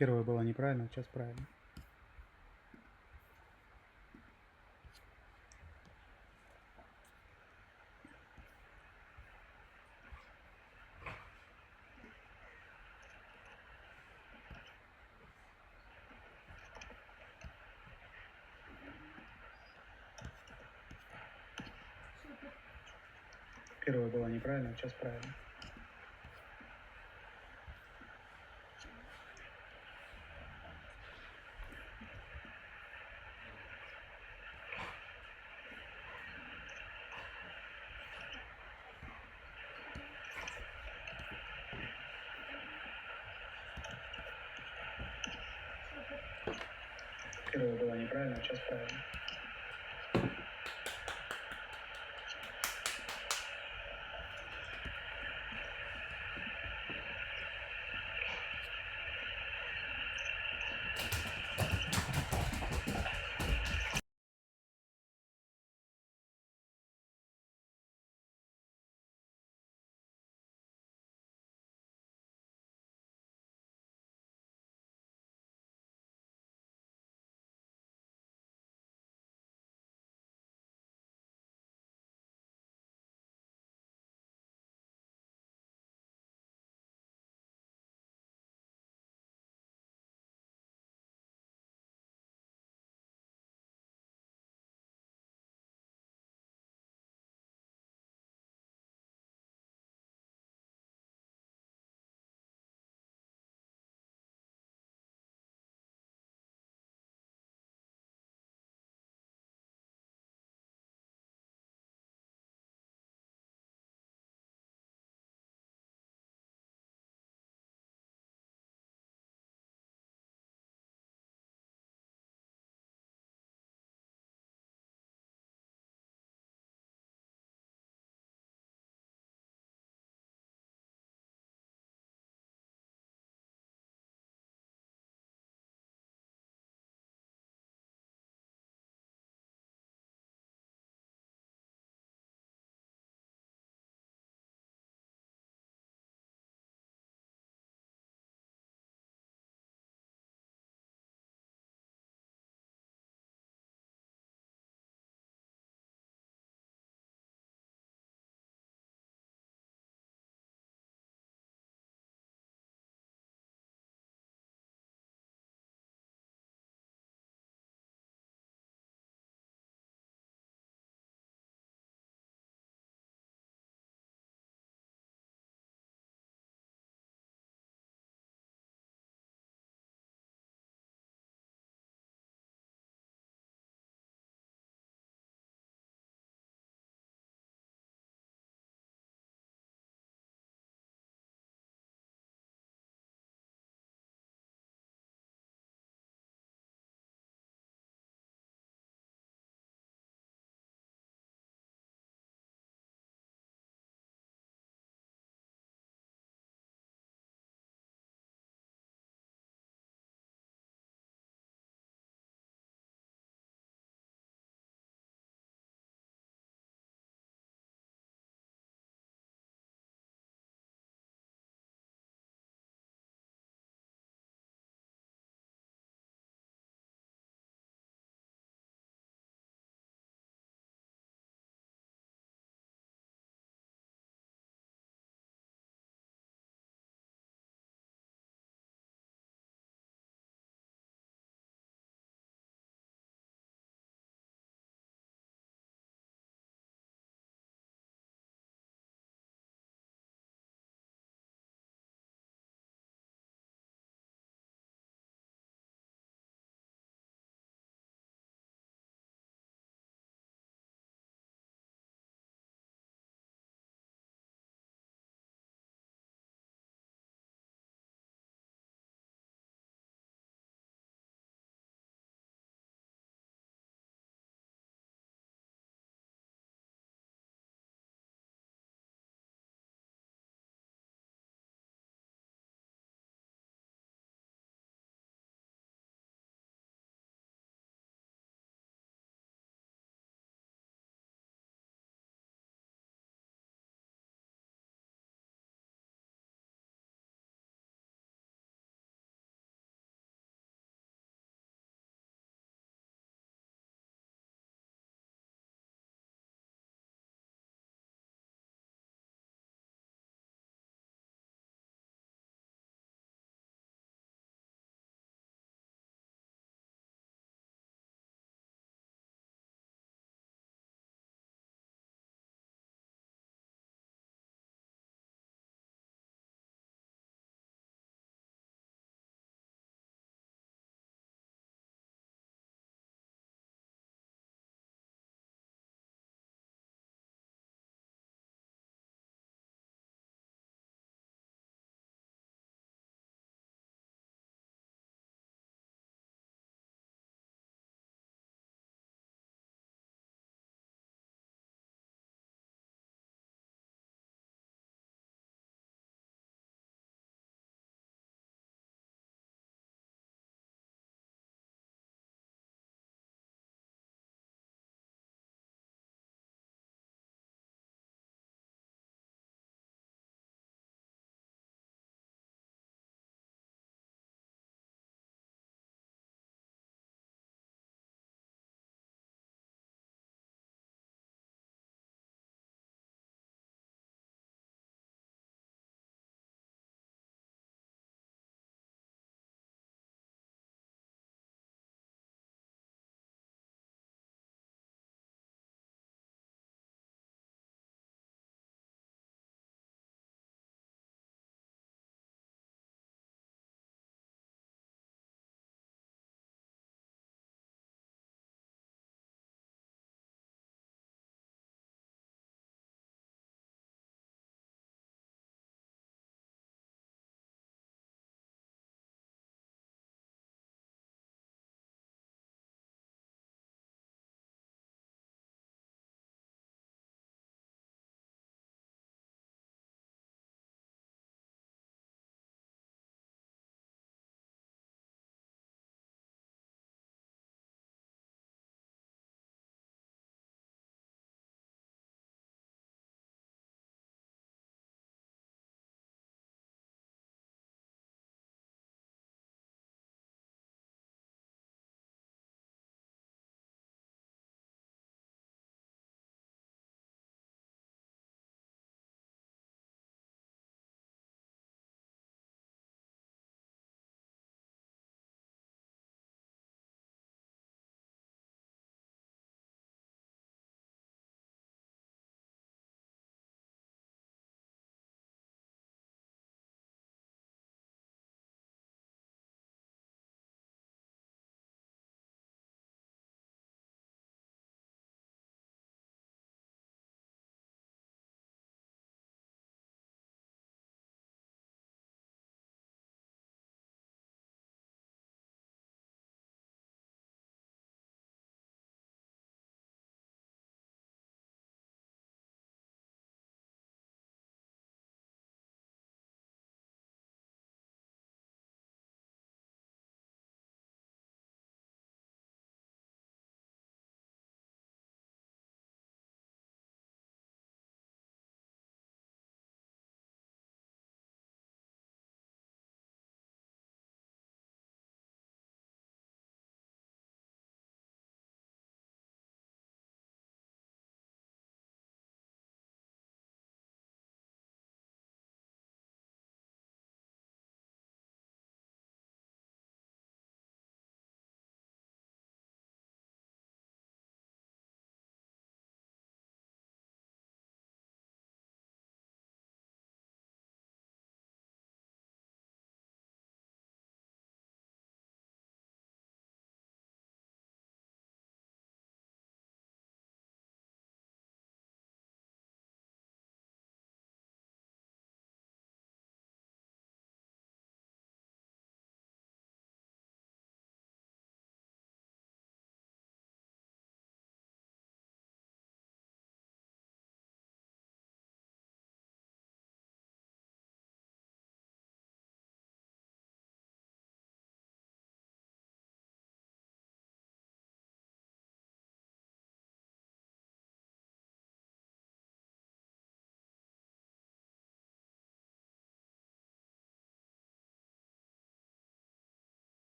Первое было неправильно, сейчас правильно. Первое было неправильно, сейчас правильно. Первое было неправильно, сейчас правильно.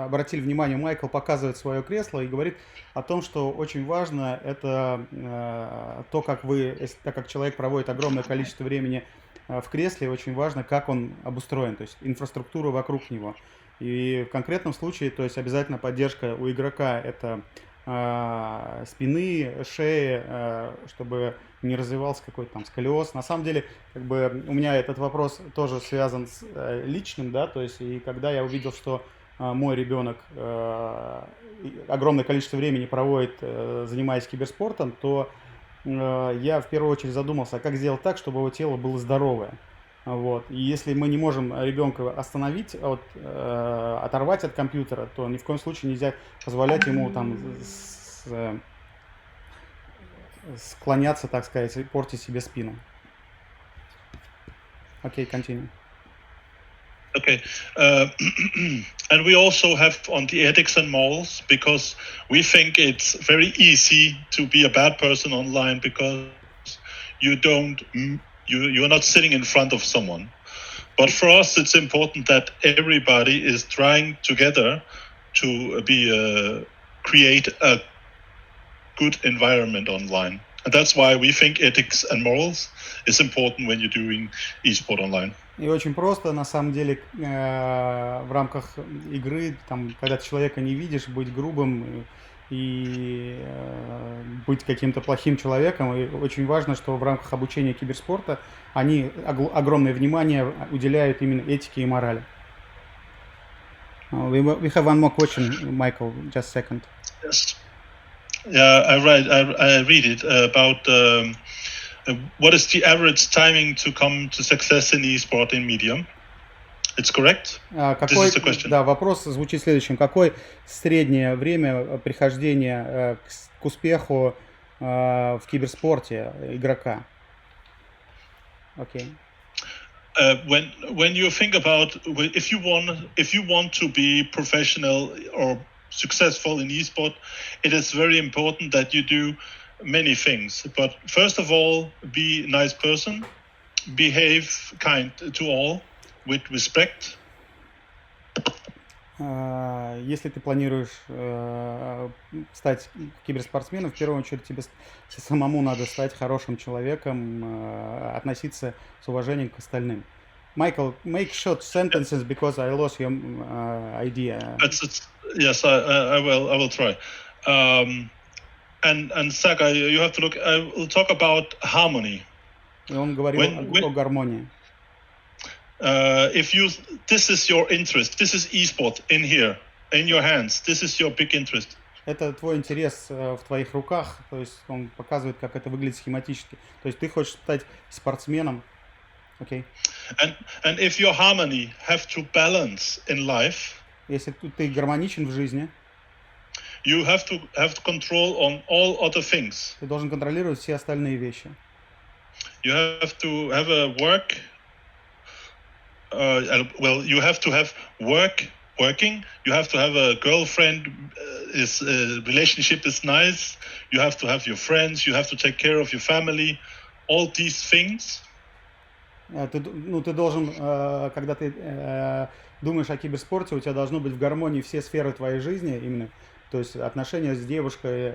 обратили внимание, Майкл показывает свое кресло и говорит о том, что очень важно это то, как так как человек проводит огромное количество времени в кресле, очень важно, как он обустроен, то есть инфраструктура вокруг него. И в конкретном случае, то есть обязательно поддержка у игрока это спины, шеи, чтобы не развивался какой-то там сколиоз. На самом деле, как бы у меня этот вопрос тоже связан с личным, да, то есть и когда я увидел, что мой ребенок огромное количество времени проводит, занимаясь киберспортом, то я в первую очередь задумался, а как сделать так, чтобы его тело было здоровое. Вот. И если мы не можем ребенка остановить, оторвать от компьютера, то ни в коем случае нельзя позволять ему там склоняться, так сказать, и портить себе спину. Окей, continue. Okay. And we also have on the ethics and morals, because we think it's very easy to be a bad person online because you're not sitting in front of someone. But for us, it's important that everybody is trying together to create a good environment online. And that's why we think ethics and morals is important when you're doing e-sport online. И очень просто, на самом деле, в рамках игры, там, когда ты человека не видишь, быть грубым и быть каким-то плохим человеком. И очень важно, что в рамках обучения киберспорта они огромное внимание уделяют именно этике и морали. We have one more question, Michael. Just a second. Yes. Yeah, I read it about what is the average timing to come to success in e-sport in medium? It's correct? This is the question. Да, вопрос звучит следующим. Какое среднее время прихождения к успеху в киберспорте игрока? Окей. When you think about if you want to be professional or successful in e-sport, it is very important that you do many things. But first of all, be a nice person, behave kind to all, with respect. Если ты планируешь стать киберспортсменом, в первую очередь тебе самому надо стать хорошим человеком, относиться с уважением к остальным. Michael, make short sentences because I lost your idea. Yes, I will try. And Saga, you have to look. I will talk about harmony. И он говорил о гармонии. This is your interest. This is e-sport in here, in your hands. This is your big interest. Это твой интерес в твоих руках, то есть он показывает, как это выглядит схематически. То есть ты хочешь стать спортсменом, окей? And if your harmony have to balance in life, если ты гармоничен в жизни, you have to control on all other things. Ты должен контролировать все остальные вещи. You have to have a work. You have to have working. You have to have a girlfriend. Relationship is nice. You have to have your friends. You have to take care of your family. All these things. Ты должен, когда ты думаешь о киберспорте, у тебя должно быть в гармонии все сферы твоей жизни, именно, то есть отношения с девушкой,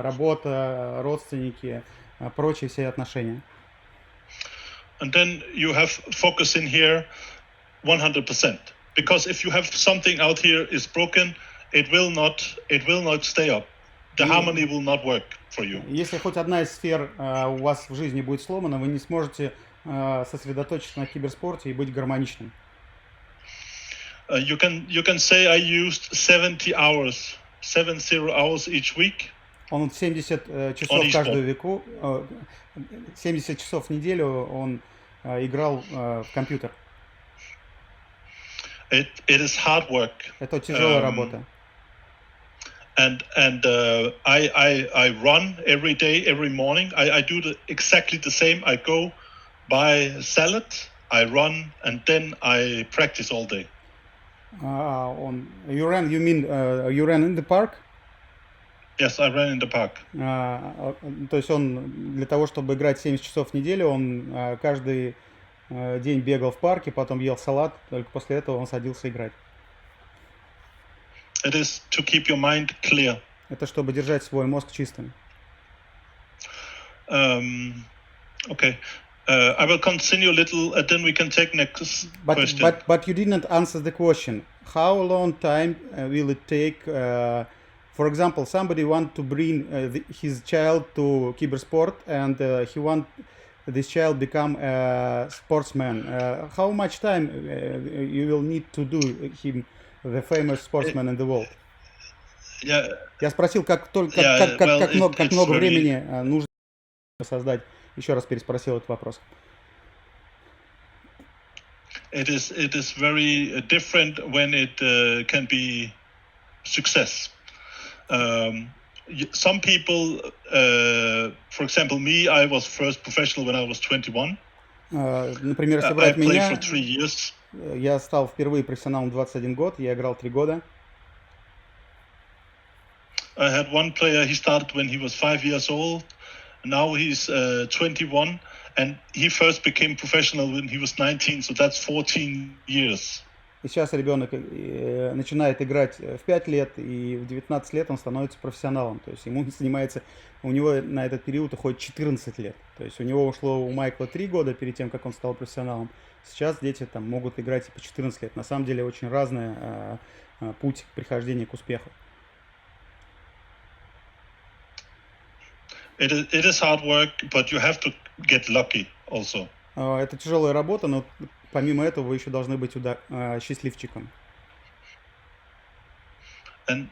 работа, родственники, прочие все отношения. And then you have focus in here 100%. Because if you have something out here is broken, it will not stay up. The harmony will not work for you. Если хоть одна из сфер у вас в жизни будет сломана, вы не сможете сосредоточиться на киберспорте и быть гармоничным. You can say I used 70 hours each week. Он 70 часов каждую веку, 70 часов в неделю он играл в компьютер. It is hard work. Это тяжелая работа. And I run every day, every morning. I do exactly the same. I go buy salad, I run, and then I practice all day. You ran in the park? Yes, I ran in the park. То есть он для того, чтобы играть 70 часов в неделю, он каждый день бегал в парке, потом ел салат, только после этого он садился играть. It is to keep your mind clear. Это чтобы держать свой мозг чистым. Okay. I will continue a little, and then we can take next question. But you didn't answer the question. How long time will it take? For example, somebody want to bring his child to kibbersport, and he want this child become a sportsman. How much time you will need to do him the famous sportsman in the world? Yeah. Я спросил, как много времени нужно создать. Еще раз переспросил этот вопрос. It is very different when it can be success. Some people, for example, me, I was first professional when I was 21. Например, если брать меня, for 3 years. Я стал впервые профессионалом в 21 год, я играл 3 года. I had one player, he started when he was 5 years old. Now he's 21, and he first became professional when he was 19, so that's 14 years. И сейчас ребенок начинает играть в 5 лет, и в 19 лет он становится профессионалом. То есть ему занимается, у него на этот период уходит 14 лет. То есть у него ушло у Майкла 3 года перед тем, как он стал профессионалом. Сейчас дети там могут играть и по 14 лет. На самом деле очень разный путь прихождения к успеху. It is hard work, but you have to get lucky also. Это тяжелая работа, но помимо этого вы еще должны быть счастливчиком. And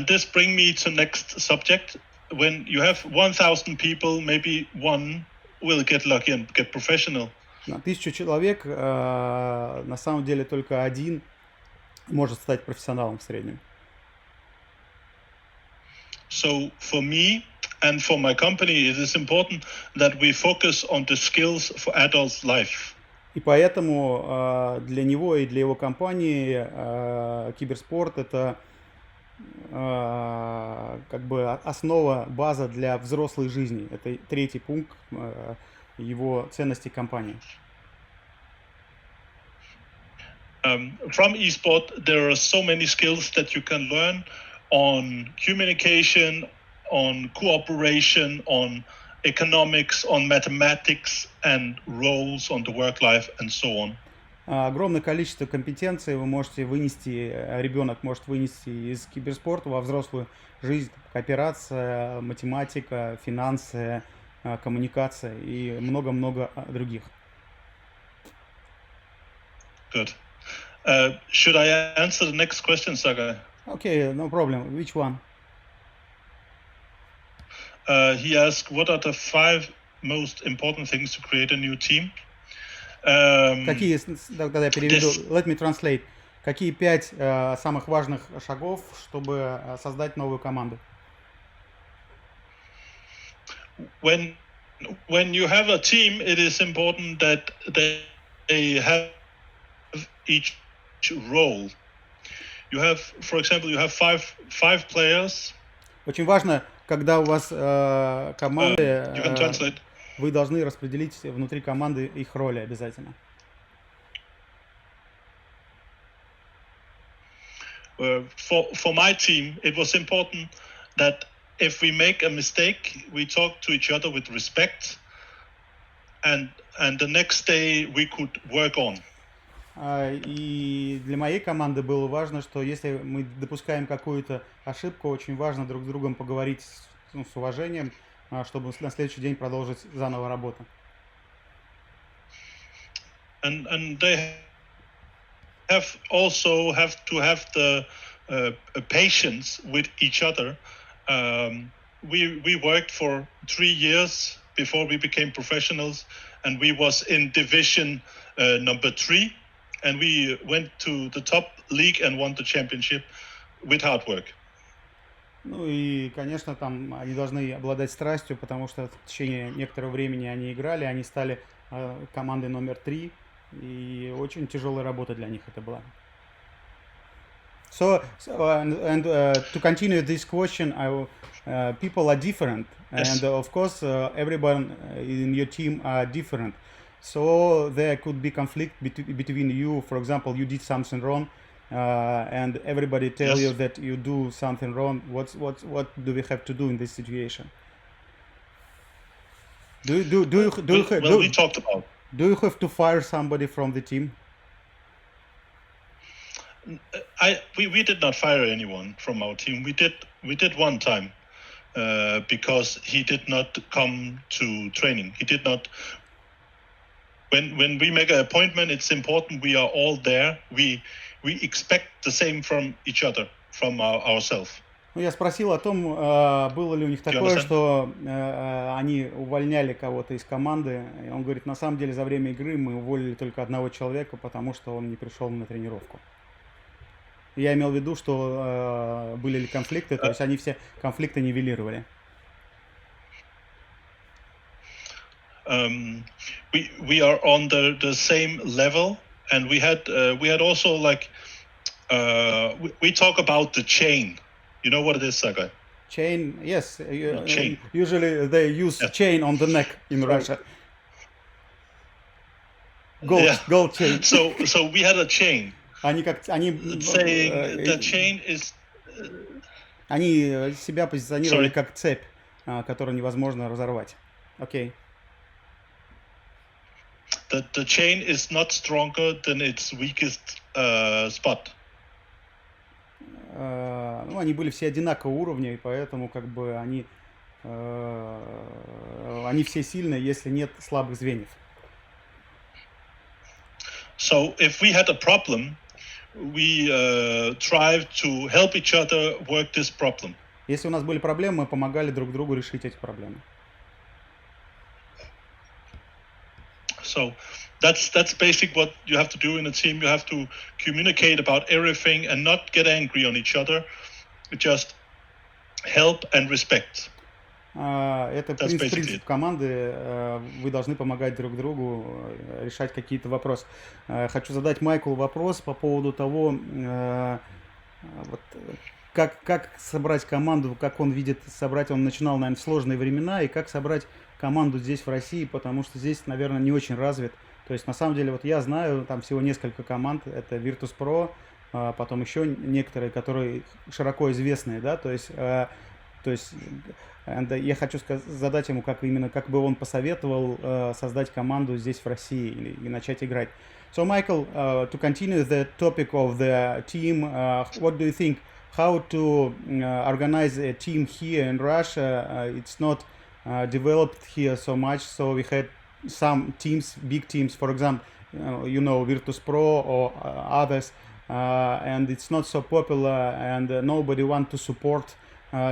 this brings me to next subject. When you have 1,000 people, maybe one will get lucky and get professional. На 1000 человек на самом деле только один может стать профессионалом в среднем. So for me and for my company, it is important that we focus on the skills for adult life. И поэтому для него и для его компании киберспорт это как бы основа, база для взрослой жизни. Это третий пункт его ценностей компании. From eSport, there are so many skills that you can learn on communication, on cooperation, on economics, on mathematics and roles on the work life and so on. Огромное количество компетенций вы можете вынести, ребенок может вынести из киберспорта во взрослую жизнь. Кооперация, математика, финансы, коммуникация и много-много других. Good. Should I answer the next question, Saga? Okay, no problem. Which one? He asked, what are the 5 most important things to create a new team? Какие, тогда я переведу, let me translate. Какие 5 самых важных шагов, чтобы создать новую команду? When you have a team, it is important that they have each role. You have, for example, you have five players. Очень важно, когда у вас команды, you can translate. Вы должны распределить внутри команды их роли обязательно. For my team, it was important that if we make a mistake, we talk to each other with respect, and the next day we could work on. И для моей команды было важно, что если мы допускаем какую-то ошибку, очень важно друг с другом поговорить с уважением, чтобы на следующий день продолжить заново работу. And they have to have the patience with each other. We worked for 3 years before we became professionals, and we was in division number 3. And we went to the top league and won the championship with hard work. Ну и, конечно, там они должны обладать страстью, потому что в течение некоторого времени они играли, они стали командой номер 3, и очень тяжелая работа для них это была. So to continue this question, people are different, and of course everyone in your team are different. So there could be conflict between you. For example, you did something wrong, and everybody tell Yes. you that you do something wrong. What do we have to do in this situation? Do you do do you do you, Well, we talked about. do you have to fire somebody from the team? We did not fire anyone from our team. We did one time because he did not come to training. He did not. When we make an appointment, it's important we are all there. We expect the same from each other, from ourselves. Ну, я спросил о том, было ли у них Do you такое, understand? что они увольняли кого-то из команды. И он говорит, на самом деле за время игры мы уволили только одного человека, потому что он не пришел на тренировку. Я имел в виду, что были ли конфликты, то есть они все конфликты нивелировали. We are on the same level, and we had also like we talk about the chain. You know what it is, Sagai? Chain, yes. Chain. Usually they use Yes. chain on the neck in So- Russia. Gold, Yeah. gold chain. So we had a chain Они saying the chain is они себя позиционировали Sorry. как цепь, которую невозможно разорвать. Окей. the chain is not stronger than its weakest spot. Ну, они были все одинакового уровня, и поэтому как бы они все сильные, если нет слабых звеньев. So if we had a problem, we tried to help each other work this problem. Если у нас были проблемы, мы помогали друг другу решить эти проблемы. So that's basic what you have to do in a team. You have to communicate about everything and not get angry on each other. Just help and respect. Это That's basically принцип it. команды. Вы должны помогать друг другу решать какие-то вопросы. Хочу задать Майклу вопрос по поводу того, вот, как собрать команду, как он видит собрать. Он начинал, наверное, в сложные времена, и как собрать команду здесь, в России, потому что здесь, наверное, не очень развит. То есть, на самом деле, вот я знаю, там всего несколько команд. Это Virtus.pro, потом еще некоторые, которые широко известные, да, то есть я хочу задать ему, как бы он посоветовал создать команду здесь, в России, и начать играть. So, Michael, to continue the topic of the team, what do you think? How to organize a team here in Russia? It's not developed here so much, so we had some teams, big teams, for example, Virtus.pro or others, and it's not so popular, and nobody want to support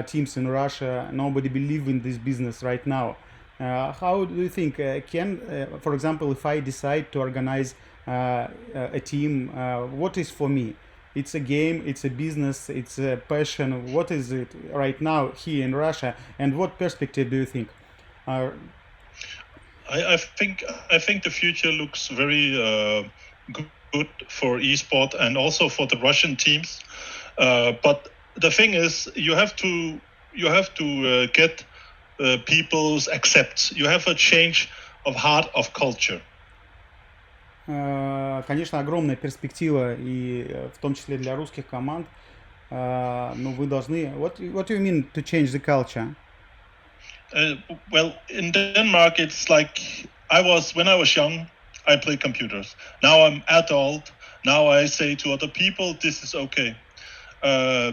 teams in Russia. Nobody believe in this business right now. How do you think for example, if I decide to organize a team, what is for me? It's a game, it's a business, it's a passion. What is it right now here in Russia, and what perspective do you think? I think the future looks very good for esport and also for the Russian teams. But the thing is, you have to get people's accept. You have a change of heart of culture. Конечно, огромная перспектива, и в том числе для русских команд. Но вы должны... What do you mean to change the culture? Well, in Denmark, it's like when I was young, I played computers. Now I'm adult. Now I say to other people, this is okay.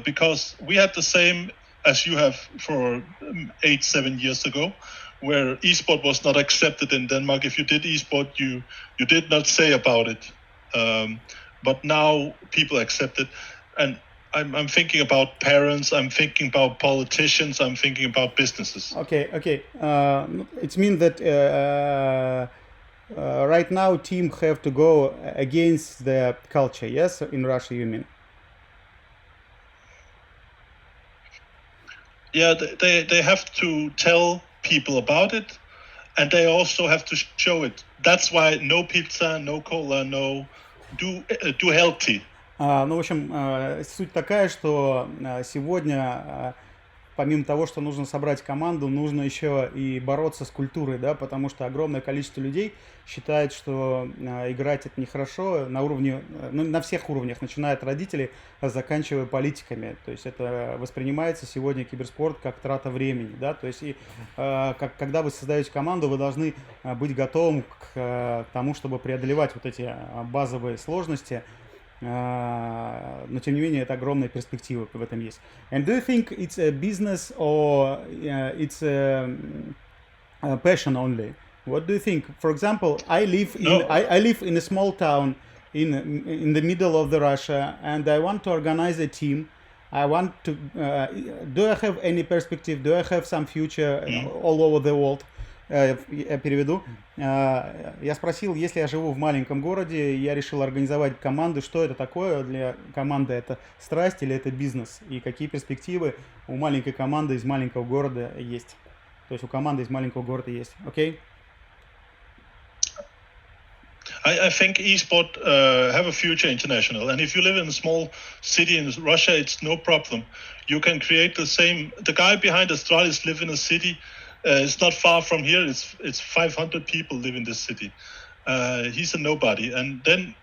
Because we had the same as you have for 8-7 years ago, where esport was not accepted in Denmark. If you did esport, you did not say about it. But now people accept it. And I'm thinking about parents, I'm thinking about politicians, I'm thinking about businesses. Okay. It means that right now team have to go against the culture, yes? In Russia, you mean? Yeah, they have to tell people about it, and they also have to show it. That's why no pizza, no cola, no do healthy. Ну, в общем, суть такая, что сегодня помимо того, что нужно собрать команду, нужно еще и бороться с культурой, да, потому что огромное количество людей считает, что играть это нехорошо на уровне, ну, на всех уровнях, начиная от родителей, заканчивая политиками. То есть это воспринимается сегодня киберспорт как трата времени, да, то есть когда вы создаете команду, вы должны быть готовым к тому, чтобы преодолевать вот эти базовые сложности, но тем не менее это огромные перспективы в этом есть. And do you think it's a business or it's a passion only? What do you think? For example, I live in No. I live in a small town in the middle of the Russia, and I want to organize a team. I want to. Do I have any perspective? Do I have some future all over the world? Я переведу. Я спросил, если я живу в маленьком городе, я решил организовать команду, что это такое для команды, это страсть или это бизнес, и какие перспективы у маленькой команды из маленького города есть. То есть у команды из маленького города есть. Окей? I think esport have a future international, and if you live in a small city in Russia, it's no problem. You can create the same. The guy behind Astralis live in a city. It's not far from here. It's 500 people live in this city. He's a nobody, and then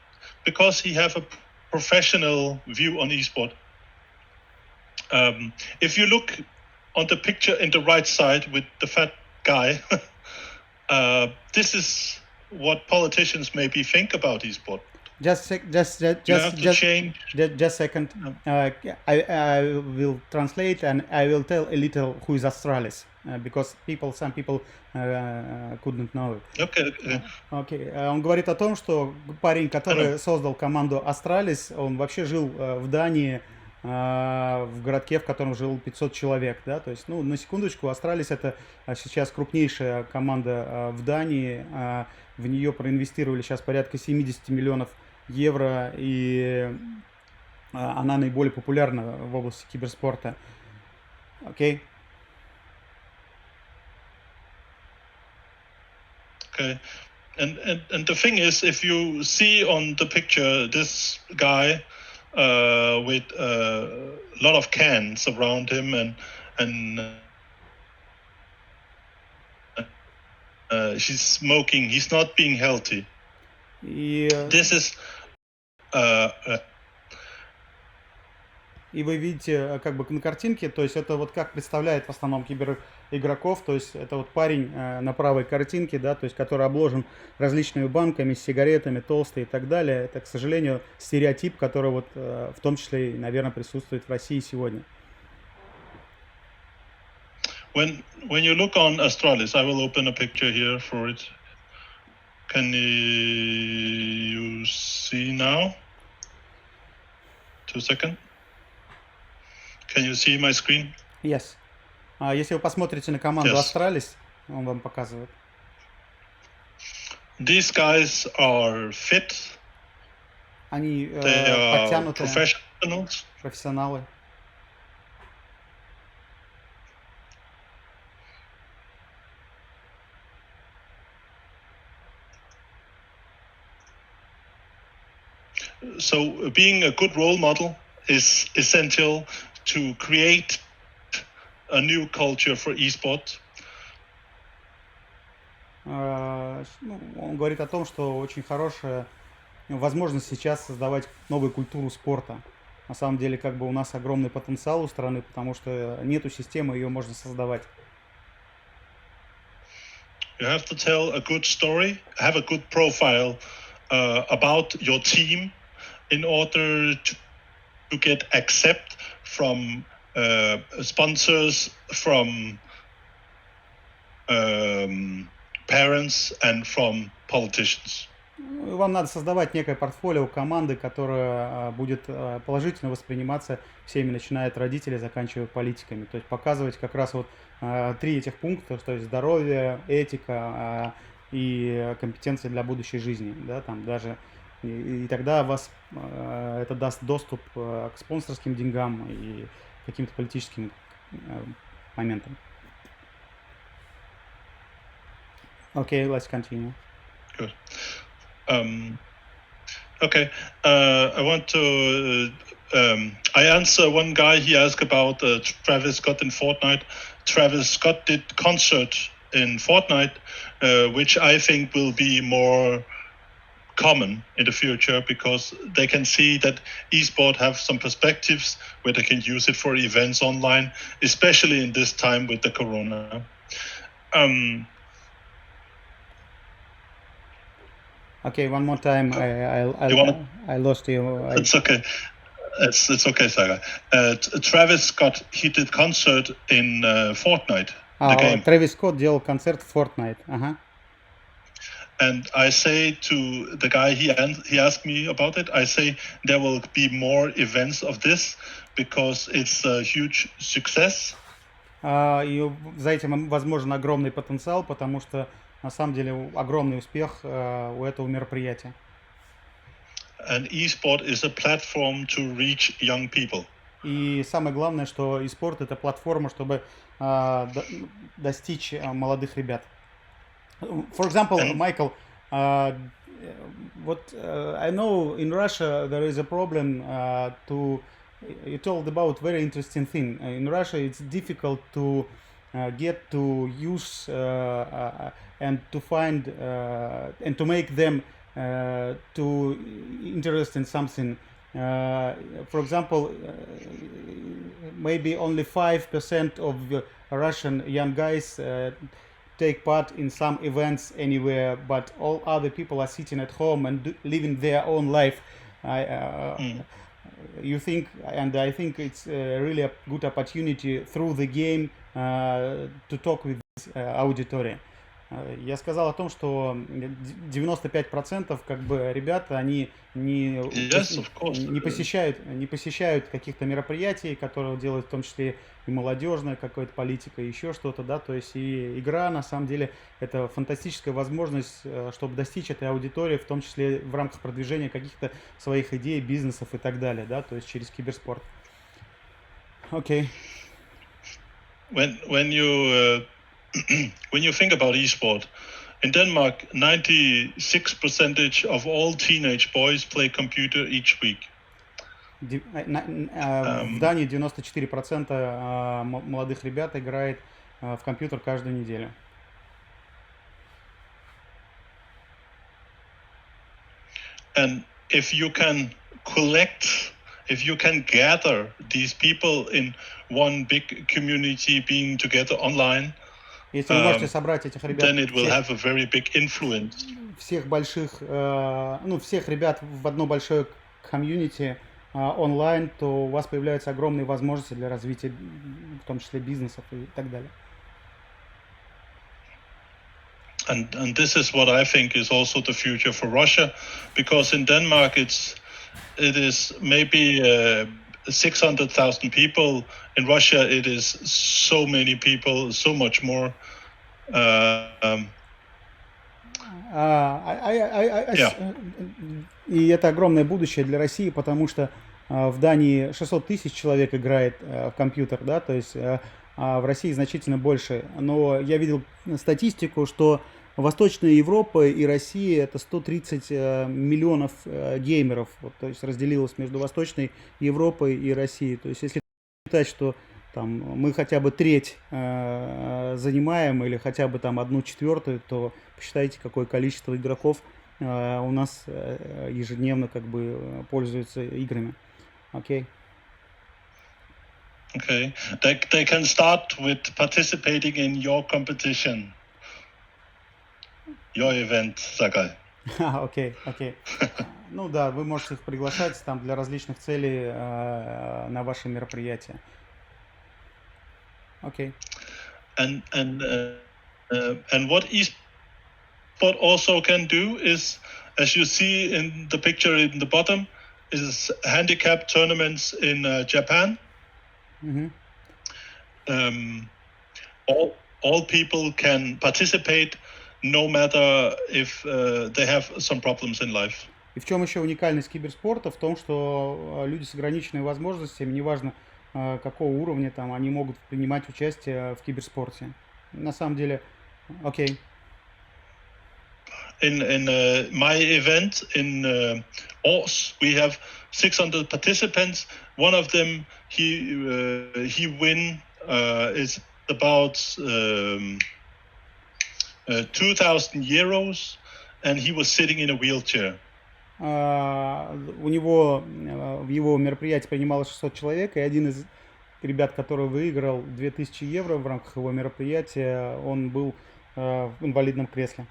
because he have a professional view on esport. If you look on the picture in the right side with the fat guy, this is what politicians maybe think about esport. Just second. I will translate and I will tell a little who is Astralis because some people couldn't know it. Okay. Окей. Он говорит о том, что парень, который создал команду Astralis, он вообще жил в Дании, в городке, в котором жил 500 человек, да, то есть, ну, на секундочку, Astralis это сейчас крупнейшая команда в Дании, в нее проинвестировали сейчас порядка 70 миллионов евро, и она наиболее популярна в области киберспорта. Окей? Okay. And the thing is, if you see on the picture this guy with a lot of cans around him and he's smoking, he's not being healthy. This is И вы видите, как бы на картинке, то есть это вот как представляет в основном киберигроков, то есть это вот парень на правой картинке, да, то есть который обложен различными банками, с сигаретами, толстый и так далее. Это, к сожалению, стереотип, который вот в том числе, наверное, присутствует в России сегодня. When you look on Astralis, I will open a picture here for it. Can you see now? 2 seconds. Can you see my screen? Yes. Если вы посмотрите на команду Astralis, он вам показывает. These guys are fit. Они подтянутые. Профессионалы. So being a good role model is essential to create a new culture for esport. Он говорит о том, что очень хорошая возможность сейчас создавать новую культуру спорта. На самом деле, как бы у нас огромный потенциал у страны, потому что нету системы, ее можно создавать. You have to tell a good story, have a good profile about your team in order to get accept from sponsors, from parents and from politicians. Вам надо создавать некое портфолио команды, которая будет положительно восприниматься всеми, начиная от родителей, заканчивая политиками. То есть показывать как раз вот 3 этих пункта, то есть здоровье, этика и компетенции для будущей жизни, да, там даже и тогда вас это даст доступ к спонсорским деньгам и каким-то политическим моментам. Okay, let's continue. Good. Okay. I want to I answer one guy. He asked about Travis Scott in Fortnite. Travis Scott did concert in Fortnite, which I think will be more common in the future because they can see that esport have some perspectives where they can use it for events online, especially in this time with the corona. Okay, one more time. I lost you. It's okay. It's okay, Saga. Travis Scott, he did concert in Fortnite, the game. Трэвис Скотт делал концерт в Fortnite. Ага. And I say to the guy, he asked me about it. I say there will be more events of this because it's a huge success. И за этим возможен огромный потенциал, потому что на самом деле огромный успех у этого мероприятия. And e-sport is a platform to reach young people. И самое главное, что e-спорт это платформа, чтобы достичь молодых ребят. For example, Michael, what I know in Russia there is a problem you told about very interesting thing. In Russia it's difficult to get to use and to find and to make them to interest in something. For example, maybe only 5% of Russian young guys take part in some events anywhere, but all other people are sitting at home and living their own life. You think, and I think it's really a good opportunity through the game to talk with this auditory. Я сказал о том, что 95% как бы ребята, они не посещают каких-то мероприятий, которые делают в том числе и молодежная какая-то политика, и еще что-то, да, то есть и игра, на самом деле, это фантастическая возможность, чтобы достичь этой аудитории, в том числе в рамках продвижения каких-то своих идей, бизнесов и так далее, да, то есть через киберспорт. Окей. When you think about esport, in Denmark, 96% of all teenage boys play computer each week. В Дании 94% молодых ребят играет в компьютер каждую неделю. And if you can gather these people in one big community being together online, если вы можете собрать этих ребят, then it will have a very big influence. Всех ребят в одно большое комьюнити онлайн, то у вас появляются огромные возможности для развития, в том числе бизнесов и так далее. And this is what I think is also the future for Russia, because in Denmark it is maybe 600,000 people. In Russia it is so many people, so much more. И это огромное будущее для России, потому что в Дании 600 тысяч человек играет в компьютер, да, то есть в России значительно больше. Но я видел статистику, что Восточная Европа и Россия это 130 миллионов геймеров, вот, то есть разделилось между Восточной Европой и Россией. То есть если считать, что там, мы хотя бы треть занимаем или хотя бы там 1/4, то посчитайте, какое количество игроков у нас ежедневно как бы пользуются играми. Окей. Okay. They can start with participating in your competition, your event, Sakai. Окей. Ну да, вы можете их приглашать там для различных целей на ваши мероприятия. Окей. And what esport also can do is, as you see in the picture in the bottom, is handicap tournaments in Japan. Mm-hmm. All people can participate, no matter if they have some problems in life. И в чем еще уникальность киберспорта? В том, что люди с ограниченными возможностями, неважно какого уровня там, они могут принимать участие в киберспорте. На самом деле, окей. in my event in Aarhus, we have 600 participants. One of them, he win is about 2,000 euros, and he was sitting in a wheelchair. У него в его мероприятии принимало 600 человек, и один из ребят, который выиграл 2000 евро в рамках его мероприятия, он был в инвалидном кресле.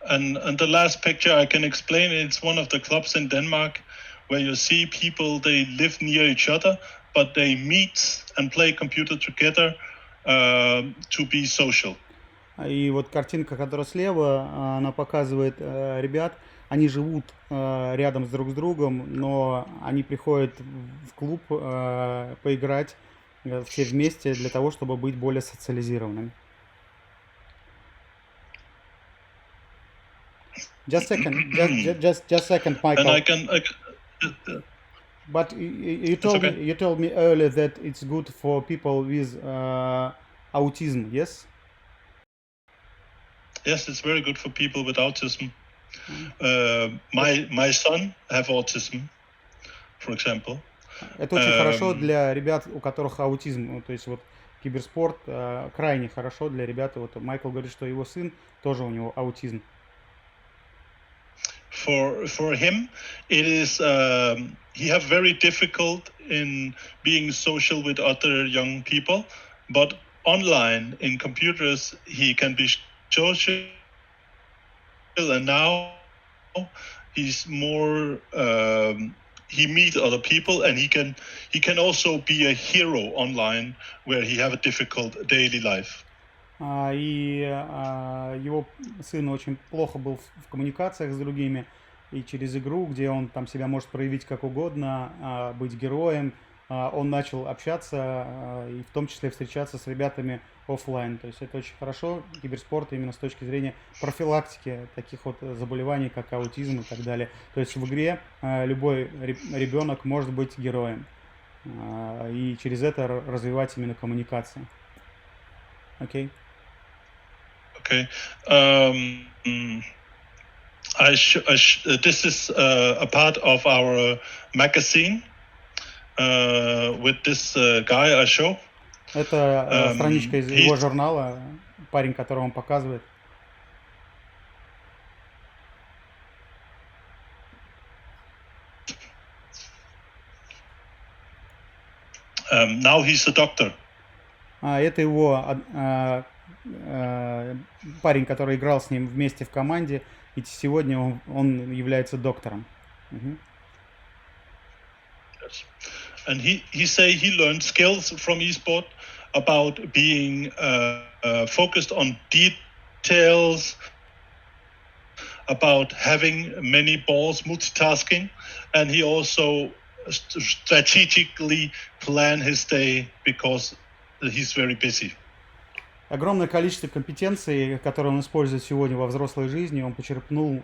And the last picture I can explain, it's one of the clubs in Denmark where you see people, they live near each other, but they meet and play computer together to be social. И вот картинка, которая слева, она показывает ребят, они живут рядом друг с другом, но они приходят в клуб поиграть все вместе для того, чтобы быть более социализированными. Just second, Michael. And I can But you told okay. me, you told me earlier that it's good for people with autism, yes? Yes, it's very good for people with autism. My son have autism, for example. Это очень хорошо для ребят, у которых аутизм. То есть вот киберспорт крайне хорошо для ребят. Вот Майкл говорит, что его сын тоже у него аутизм. For him, it is he have very difficult in being social with other young people, but online in computers he can be social, and now he's more he meet other people, and he can also be a hero online where he have a difficult daily life. И его сын очень плохо был в коммуникациях с другими, и через игру, где он там себя может проявить как угодно, быть героем, он начал общаться и в том числе встречаться с ребятами офлайн. То есть это очень хорошо, киберспорт, именно с точки зрения профилактики таких вот заболеваний, как аутизм и так далее. То есть в игре любой ребенок может быть героем, и через это развивать именно коммуникации. Окей? Okay. This is a part of our magazine with this guy I show. Это страничка из его журнала, парень, которого он показывает. Now he's a doctor. Это его парень, который играл с ним вместе в команде, и сегодня он является доктором. Yes. And he say he learned skills from esport about being focused on details, about having many balls, multitasking, and he also strategically plan his day because he's very busy. Огромное количество компетенций, которые он использует сегодня во взрослой жизни, он почерпнул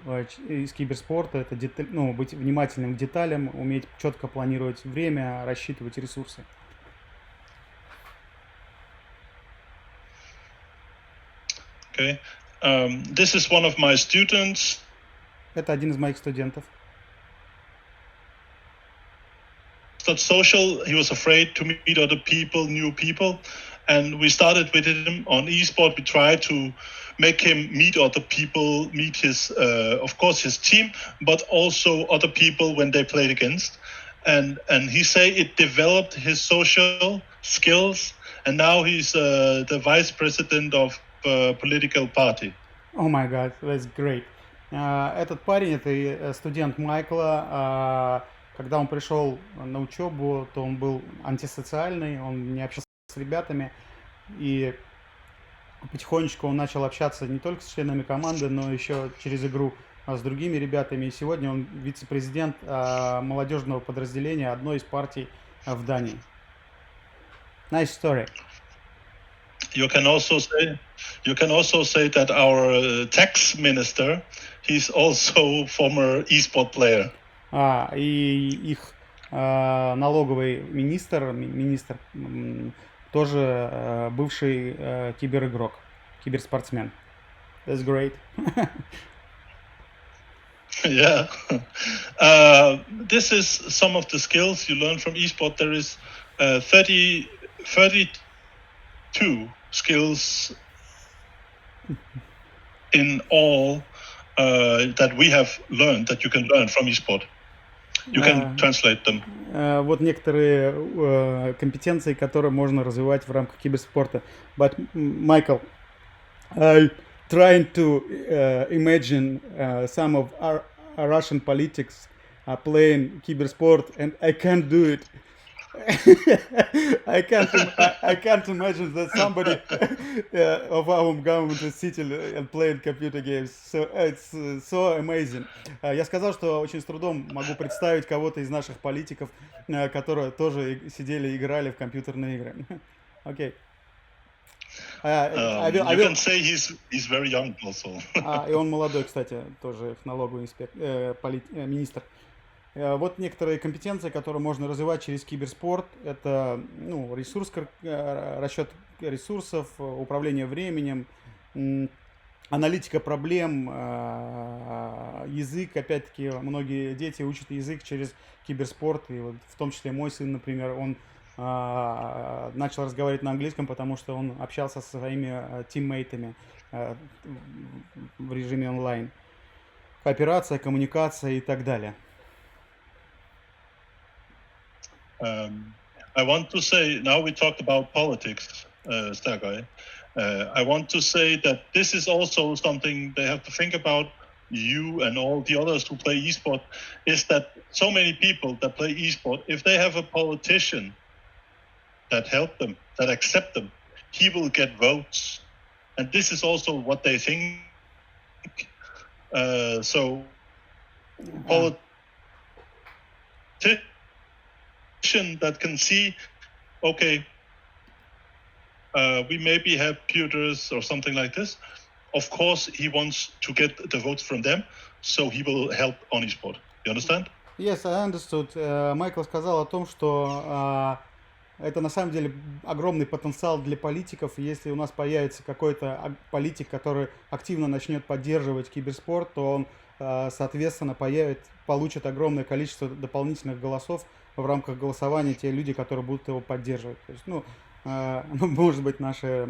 из киберспорта. Это быть внимательным к деталям, уметь четко планировать время, рассчитывать ресурсы. Okay. This is one of my students. Это один из моих студентов. Not social. He was afraid to meet other people, new people. And we started with him on eSport. We tried to make him meet other people, meet his, of course, his team, but also other people when they played against. And he say it developed his social skills. And now he's the vice president of a political party. Oh my God, that's great. Этот парень, это студент Майкла. Когда он пришел на учебу, то он был антисоциальный, он не общался с ребятами, и потихонечку он начал общаться не только с членами команды, но еще через игру с другими ребятами. И сегодня он вице-президент молодежного подразделения одной из партий в Дании. Nice story. You can also say that our tax minister, he's also former esport player. И их налоговый министр тоже бывший киберигрок, киберспортсмен. That's great. Yeah. This is some of the skills you learn from esport. There is 32 skills in all that we have learned that you can learn from esport. You can translate them. Вот некоторые компетенции, которые можно развивать в рамках киберспорта. But Michael, I trying to imagine some of our Russian politics playing kibbersport, and I can't do it. I can't imagine that somebody of our government is sitting and playing computer games. So it's so amazing. Я сказал, что очень с трудом могу представить кого-то из наших политиков, которые тоже сидели и играли в компьютерные игры. Окей. You can say he's very young also. И он молодой, кстати, тоже налоговый министр. Вот некоторые компетенции, которые можно развивать через киберспорт. Это расчет ресурсов, управление временем, аналитика проблем, язык. Опять-таки, многие дети учат язык через киберспорт. И вот в том числе мой сын, например, он начал разговаривать на английском, потому что он общался со своими тиммейтами в режиме онлайн. Кооперация, коммуникация и так далее. I want to say, now we talked about politics, Stagai. I want to say that this is also something they have to think about, you and all the others who play esport, is that so many people that play esport, if they have a politician that help them, that accept them, he will get votes. And this is also what they think. So politician that can see, okay, we maybe have computers or something like this. Of course, he wants to get the votes from them, so he will help on esport. You understand? Yes, I understood. Майкл сказал о том, что это на самом деле огромный потенциал для политиков. Если у нас появится какой-то политик, который активно начнет поддерживать киберспорт, то он, соответственно, получит огромное количество дополнительных голосов в рамках голосования, те люди, которые будут его поддерживать. То есть, может быть, наше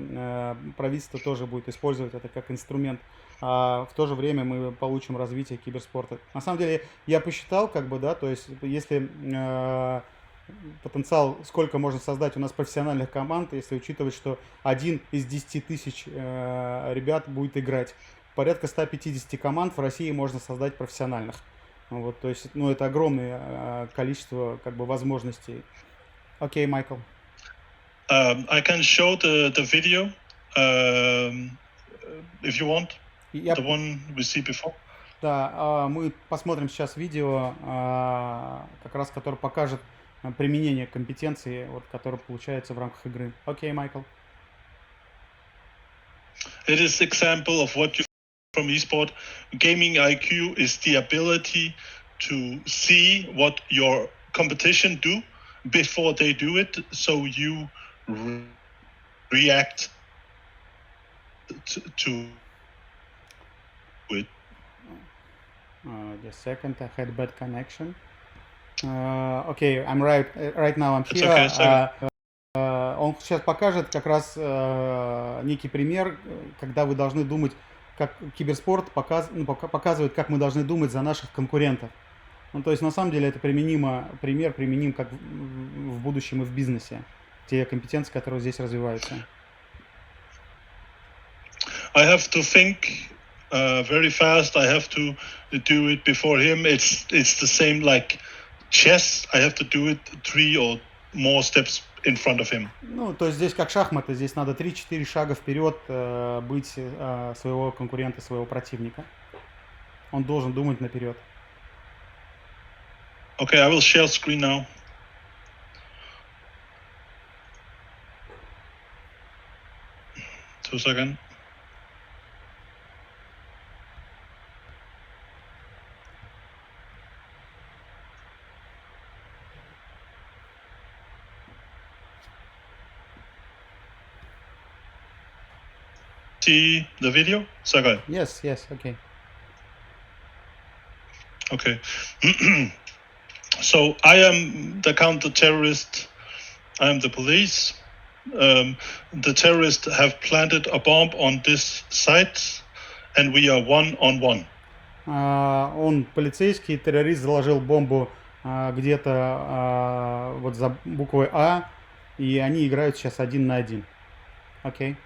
правительство тоже будет использовать это как инструмент. В то же время мы получим развитие киберспорта. На самом деле, я посчитал, то есть, если потенциал, сколько можно создать у нас профессиональных команд, если учитывать, что 1 из 10 тысяч ребят будет играть. Порядка 150 команд в России можно создать профессиональных. Вот, то есть, это огромное количество возможностей. Окей, Майкл. I can show the video if you want. The one we see before. Да, мы посмотрим сейчас видео, как раз которое покажет применение компетенции, которое получается в рамках игры. Окей, Майкл. It is example of what you from esport. Gaming IQ is the ability to see what your competition do before they do it, so you react to it. Just a second, I had bad connection. Okay, I'm right now I'm here. Okay, он сейчас покажет как раз некий пример, когда вы должны думать, как киберспорт показывает, как мы должны думать за наших конкурентов. То есть на самом деле это пример применим как в будущем и в бизнесе. Те компетенции, которые здесь развиваются. I have to think very fast. I have to do it before him. It's the same like chess. I have to do it 3 or more steps in front of him. То есть здесь как шахматы. Здесь надо 3-4 шага вперед быть своего конкурента, своего противника. Он должен думать наперед. Okay, I will share screen now. Two seconds. see the video? Sagai? Yes, okay. Okay. So I am the counter-terrorist. I am the police. The terrorists have planted a bomb on this site, and we are one-on-one. Он полицейский, террорист заложил бомбу где-то вот за буквой А, и они играют сейчас 1 на 1. Окей.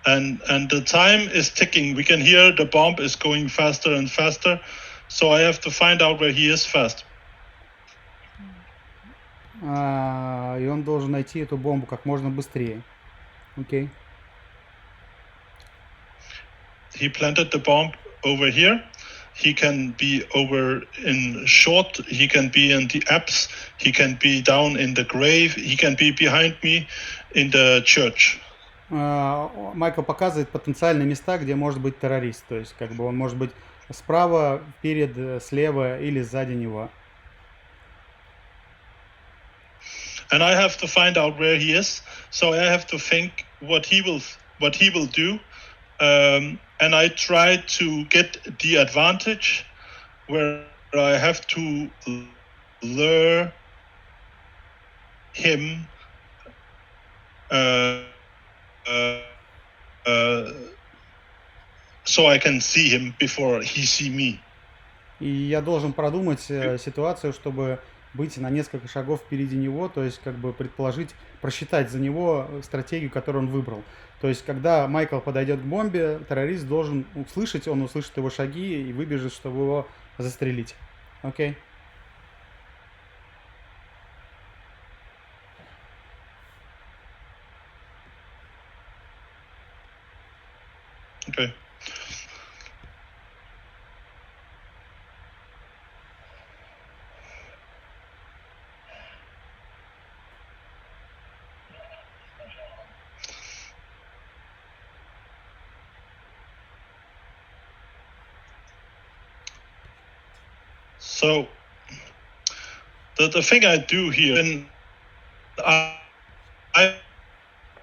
And the time is ticking. We can hear the bomb is going faster and faster. So I have to find out where he is fast. И он должен найти эту бомбу как можно быстрее. Окей. He planted the bomb over here. He can be over in short. He can be in the apps. He can be down in the grave. He can be behind me in the church. Майкл показывает потенциальные места, где может быть террорист. То есть, как бы он может быть справа, перед, слева или сзади него. And I have to find out where he is. So I have to think what he will do. And I try to get the advantage where I have to lure him so I can see him before he see me. И я должен продумать ситуацию, чтобы быть на несколько шагов впереди него, то есть как бы предположить, просчитать за него стратегию, которую он выбрал. То есть когда Майкл подойдет к бомбе, террорист должен услышать, он услышит его шаги и выбежит, чтобы его застрелить. Окей? Okay. So the thing I do here, and I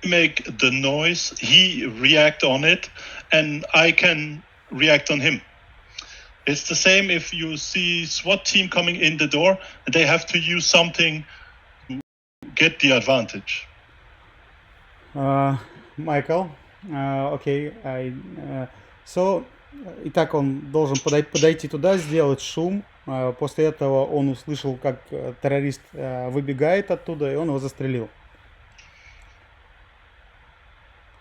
make the noise, he react on it, and I can react on him. It's the same if you see SWAT team coming in the door, they have to use something to get the advantage. Майкл, окей. So, итак, он должен подойти туда, сделать шум. После этого он услышал, как террорист выбегает оттуда, и он его застрелил.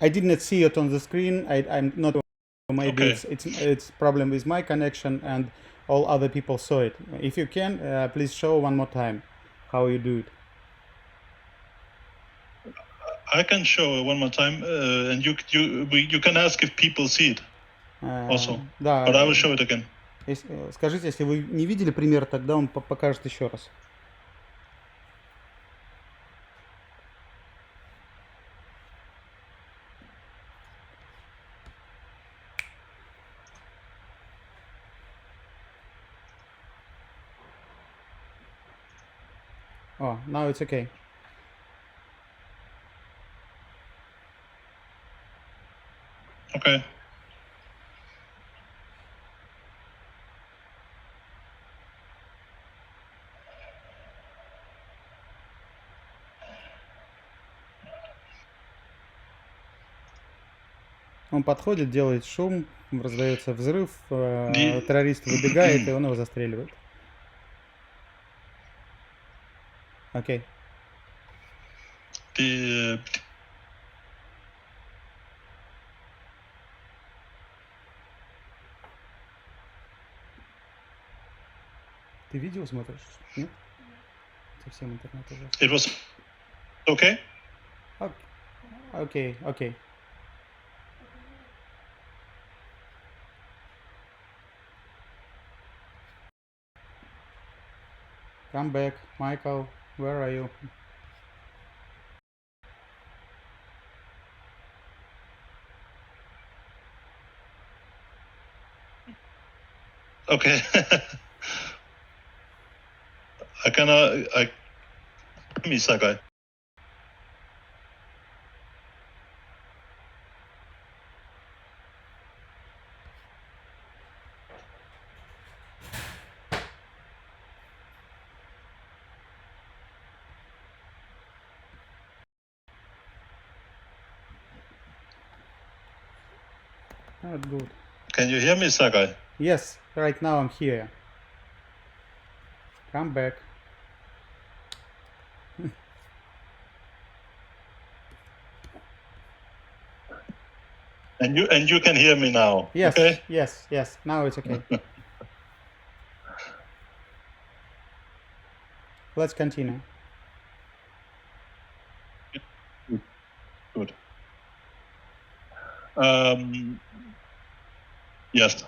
I did not see it on the screen. I'm not. Maybe Okay. it's problem with my connection, and all other people saw it. If you can, please show one more time how you do it. I can show one more time, and you can ask if people see it also. Да. But I will show it again. Скажите, если вы не видели пример, тогда он покажет еще раз. Oh, now it's okay. Okay. Он подходит, делает шум, раздается взрыв, террорист выбегает, и он его застреливает. Окей. Ты видео смотришь? Нет? Совсем интернет ужасный. It was okay? Okay. Come back, Michael. Where are you? Okay. Give me Sagai. Good. Can you hear me, Sagai? Yes, right now I'm here. Come back. And you can hear me now. Yes, Okay. yes. Now it's okay. Let's continue. Good. Yes.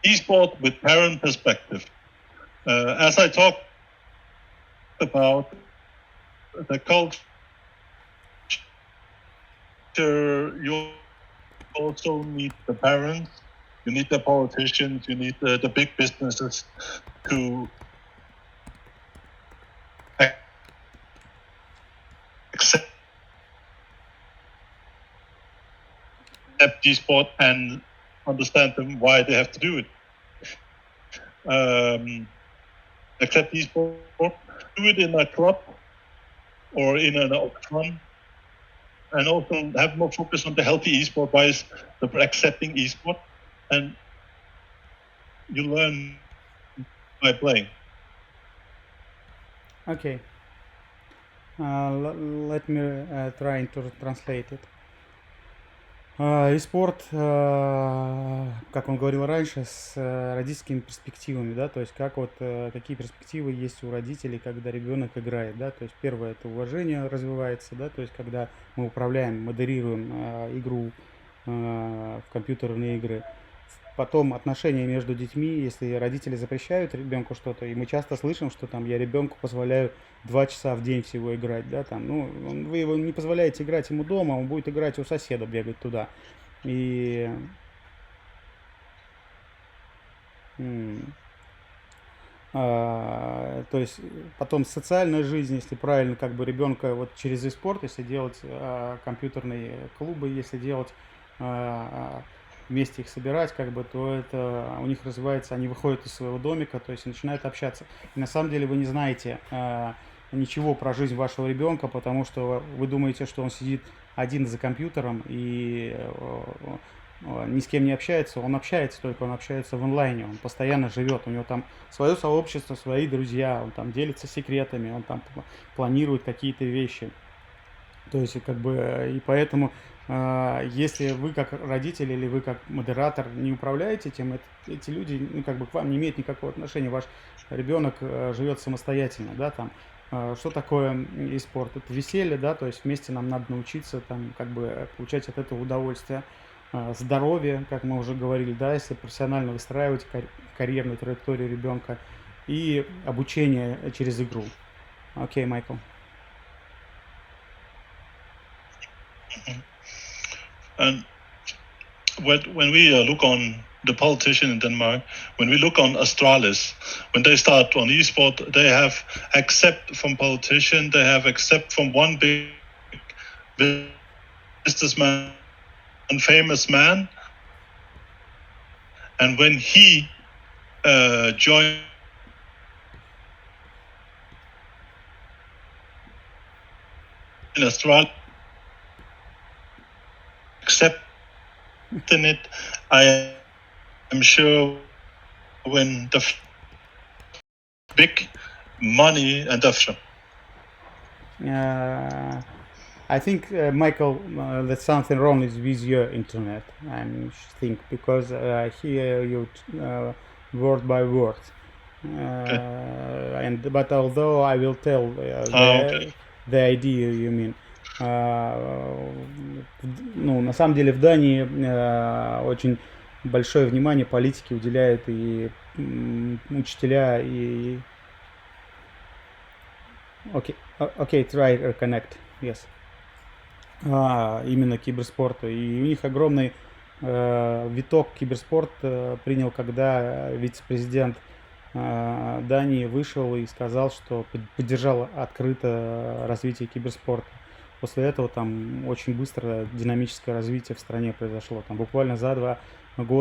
Esport with parent perspective. As I talked about the culture, you also need the parents, you need the politicians, you need the big businesses to accept esport and understand them why they have to do it. Accept esport, do it in a club or in an fun, and also have more focus on the healthy esport wise, the accepting esport, and you learn by playing. Okay. Let me try to translate it. Спорт, как он говорил раньше, с родительскими перспективами, да, то есть как вот какие перспективы есть у родителей, когда ребенок играет, да, то есть первое это уважение развивается, да, то есть когда мы управляем, модерируем игру в компьютерные игры. Потом отношения между детьми, если родители запрещают ребенку что-то, и мы часто слышим, что там я ребенку позволяю 2 часа в день всего играть, да, там, ну, вы его не позволяете играть ему дома, он будет играть у соседа, бегать туда. И то есть потом социальная жизнь, если правильно как бы ребенка вот через спорт, если делать компьютерные клубы, если делать вместе их собирать, как бы, то это у них развивается, они выходят из своего домика, то есть начинают общаться. И на самом деле вы не знаете ничего про жизнь вашего ребенка, потому что вы думаете, что он сидит один за компьютером и ни с кем не общается, он общается, только он общается в онлайне, он постоянно живет, у него там свое сообщество, свои друзья, он там делится секретами, он там планирует какие-то вещи. То есть, как бы, и поэтому, если вы как родитель или вы как модератор не управляете этим, эти люди, ну, как бы к вам не имеют никакого отношения. Ваш ребенок живет самостоятельно, да, там. Что такое e-спорт? Это веселье, да, то есть вместе нам надо научиться, там, как бы, получать от этого удовольствие. Здоровье, как мы уже говорили, да, если профессионально выстраивать карьерную траекторию ребенка, и обучение через игру. Окей, Майкл. And when we look on the politician in Denmark, when we look on Astralis, when they start on esport, they have accept from politician, they have accept from one big businessman and famous man, and when he joined in Astralis, accepting it, I am sure when the big money and the I think, Michael, that something wrong is with your internet. I think because I hear you word by word, but although I will tell the idea you mean. Ну, на самом деле в Дании очень большое внимание политике уделяют и учителя, и окей, try reconnect, yes. Именно киберспорту. И у них огромный виток киберспорт принял, когда вице-президент Дании вышел и сказал, что поддержал открыто развитие киберспорта. После этого там очень быстро динамическое развитие в стране произошло. Там буквально за 2 года